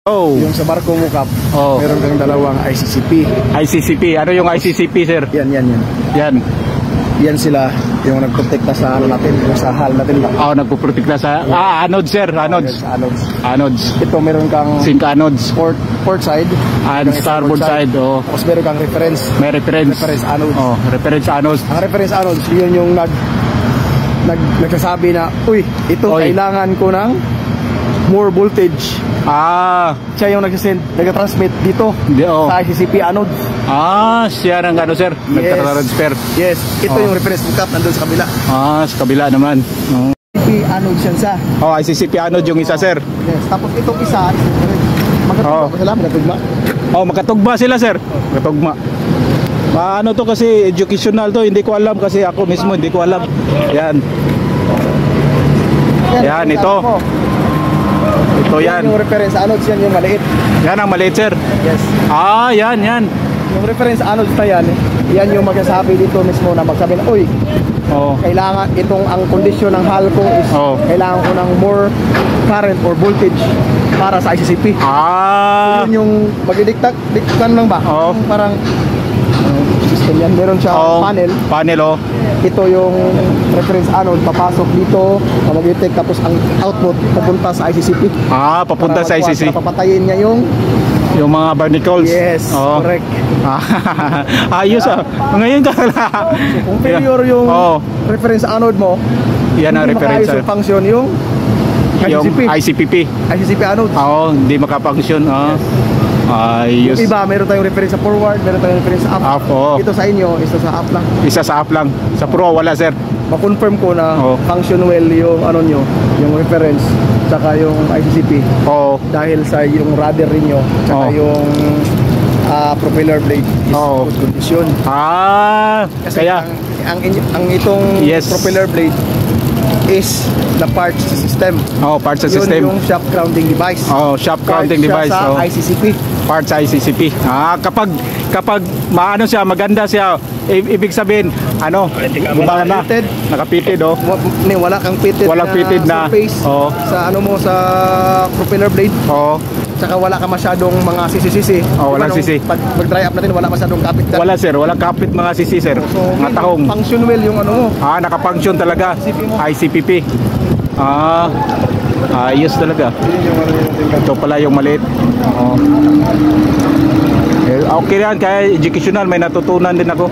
Oh. Yung sa barko mo, Kap, Oh. meron kang dalawang ICCP. ICCP. Ano yung ICCP, sir? Yan. Yan sila yung nagprotekta sa ano natin, yung sa hull natin ba? Oh, nagpuprotekta sa anodes, sir. Anodes. Anodes. Ito meron kang zinc anodes. Port side And starboard side. Oh. Tapos meron kang reference. May reference. Reference anodes. Oh, reference anodes. Ang reference anodes, yun yung nagsasabi na, uy, ito kailangan ko ng more voltage. Siya yung nag-transmit dito sa ICCP anode. Siya ng ano, sir? Nagtra-transfer. Yes. Ito yung reference book, nandun sa kabila. Sa kabila naman. ICCP anode siya sa. ICCP anode yung isa, sir. Yes. Tapos itong isa, magkatugma sila, magkatugma. Magkatugma sila, sir. Magkatugma. Ano to kasi educational to, hindi ko alam kasi ako mismo hindi ko alam. Yan. Yan, ito. Ito yan. Yung reference anodes, yan yung maliit. Yan ang maliit, sir. Yes. Yan. Yung reference anodes na yan, yan yung magsasabi dito mismo na magsabi na, uy, kailangan itong ang kondisyon ng hull ko is kailangan ko ng more current or voltage para sa ICCP. Yun yung magdidiktat lang ba? Parang system yan. Meron siya panel. Ito yung reference anode, papasok dito, mag-detect, tapos ang output papunta sa ICCP. Papunta sa ICCP. Papatayin niya yung mga barnacles. Yes, correct. Ayos Ngayon ka kung failure yung reference anode mo, yan ang reference yung function yung ICCP. ICCP anode. Hindi makafunction. Ayos. Yung iba, meron tayong reference sa forward, meron tayong reference sa up. Ito sa inyo, isa sa up lang. Isa sa up lang. Sa pro, wala, sir. Ma-confirm ko na function well yung ano nyo, yung reference, saka yung ICCP. Dahil sa yung rudder rinyo, saka yung propeller blade is good condition. Kasi kaya ang itong propeller blade is the parts system. Parts system. Yun yung shaft grounding device. Shaft grounding device. Sa ICCP. Parts sa ICCP. Kapag maano siya, maganda siya, ibig sabihin, gumana na. Nakapitid, Wala kang pitted. Walang pitted na surface sa ano mo sa propeller blade. Saka wala ka masyadong mga sisi-sisi. Walang sisi. Pag dry up natin, wala masyadong kapit. Wala, sir. Walang kapit mga sisi, sir. Mga tahong. Function well yung ano mo. Nakafunction talaga. ICPP. Ayos talaga. Ito pala yung maliit. Okay yan. Kaya educational. May natutunan din ako.